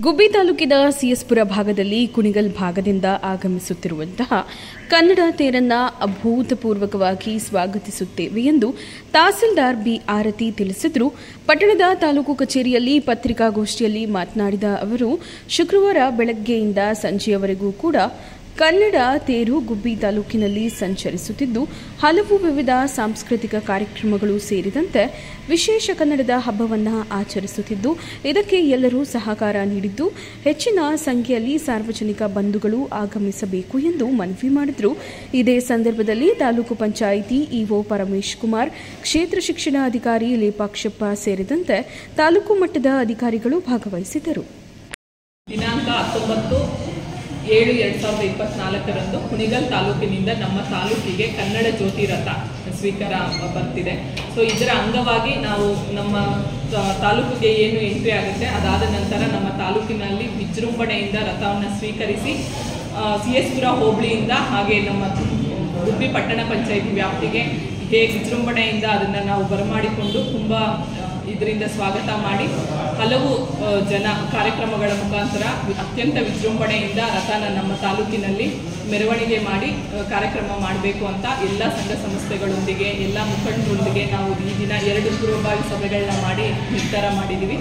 ಗುಬ್ಬಿ ತಾಲೂಕಿನ ಸಿಎಸ್ಪುರ ಭಾಗದಲ್ಲಿ ಕುಣಿಗಲ್ ಭಾಗದಿಂದ ಆಗಮಿಸುತ್ತಿರುವಂತಹ ಕನ್ನಡ ತೇರನ್ನ ಅಭೂತಪೂರ್ವಕವಾಗಿ ಸ್ವಾಗತಿಸುತ್ತೇವೆ ಎಂದು ತಹಸೀಲ್ದಾರ್ ಬಿ ಆರತಿ ತಿಳಿಸಿದರು. ಪಟ್ಟಣದ ತಾಲೂಕು ಕಚೇರಿಯಲ್ಲಿ ಪತ್ರಿಕಾಗೋಷ್ಠಿಯಲ್ಲಿ ಮಾತನಾಡಿದ ಅವರು, ಶುಕ್ರವಾರ ಬೆಳಗ್ಗೆಯಿಂದ ಸಂಜೆಯವರೆಗೂ ಕೂಡ ಕನ್ನಡ ತೇರು ಗುಬ್ಬಿ ತಾಲೂಕಿನಲ್ಲಿ ಸಂಚರಿಸುತ್ತಿದ್ದು, ಹಲವು ವಿವಿಧ ಸಾಂಸ್ಕೃತಿಕ ಕಾರ್ಯಕ್ರಮಗಳು ಸೇರಿದಂತೆ ವಿಶೇಷ ಕನ್ನಡದ ಹಬ್ಬವನ್ನು ಆಚರಿಸುತ್ತಿದ್ದು, ಇದಕ್ಕೆ ಎಲ್ಲರೂ ಸಹಕಾರ ನೀಡಿದ್ದು ಹೆಚ್ಚಿನ ಸಂಖ್ಯೆಯಲ್ಲಿ ಸಾರ್ವಜನಿಕ ಬಂಧುಗಳು ಆಗಮಿಸಬೇಕು ಎಂದು ಮನವಿ ಮಾಡಿದರು. ಇದೇ ಸಂದರ್ಭದಲ್ಲಿ ತಾಲೂಕು ಪಂಚಾಯಿತಿ ಇಒ ಪರಮೇಶ್ ಕುಮಾರ್, ಕ್ಷೇತ್ರ ಶಿಕ್ಷಣಾಧಿಕಾರಿ ಲೇಪಾಕ್ಷಪ್ಪ ಸೇರಿದಂತೆ ತಾಲೂಕು ಮಟ್ಟದ ಅಧಿಕಾರಿಗಳು ಭಾಗವಹಿಸಿದ್ದರು. ದಿನಾಂಕ 19/7/2024 ಕುಣಿಗಲ್ ತಾಲೂಕಿನಿಂದ ನಮ್ಮ ತಾಲೂಕಿಗೆ ಕನ್ನಡ ಜ್ಯೋತಿ ರಥ ಸ್ವೀಕಾರ ಬರ್ತಿದೆ. ಸೊ ಇದರ ಅಂಗವಾಗಿ ನಾವು ನಮ್ಮ ತಾಲೂಕಿಗೆ ಏನು ಎಂಟ್ರಿ ಆಗುತ್ತೆ, ಅದಾದ ನಂತರ ನಮ್ಮ ತಾಲೂಕಿನಲ್ಲಿ ವಿಜೃಂಭಣೆಯಿಂದ ರಥವನ್ನು ಸ್ವೀಕರಿಸಿ ಸಿಎಸ್ಪುರ ಹೋಬಳಿಯಿಂದ ಹಾಗೆ ನಮ್ಮ ಗುಬ್ಬಿ ಪಟ್ಟಣ ಪಂಚಾಯಿತಿ ವ್ಯಾಪ್ತಿಗೆ ಹೇಗೆ ವಿಜೃಂಭಣೆಯಿಂದ ಅದನ್ನು ನಾವು ಬರಮಾಡಿಕೊಂಡು ತುಂಬ ಇದರಿಂದ ಸ್ವಾಗತ ಮಾಡಿ ಹಲವು ಜನ ಕಾರ್ಯಕ್ರಮಗಳ ಮುಖಾಂತರ ಅತ್ಯಂತ ವಿಜೃಂಭಣೆಯಿಂದ ರಥನ ನಮ್ಮ ತಾಲೂಕಿನಲ್ಲಿ ಮೆರವಣಿಗೆ ಮಾಡಿ ಕಾರ್ಯಕ್ರಮ ಮಾಡಬೇಕು ಅಂತ ಎಲ್ಲ ಸಂಘ ಸಂಸ್ಥೆಗಳೊಂದಿಗೆ ಎಲ್ಲ ಮುಖಂಡರೊಂದಿಗೆ ನಾವು ಈ ದಿನ 2 ಪೂರ್ವಭಾವಿ ಸಭೆಗಳನ್ನ ಮಾಡಿ ನಿರ್ಧಾರ ಮಾಡಿದ್ದೀವಿ.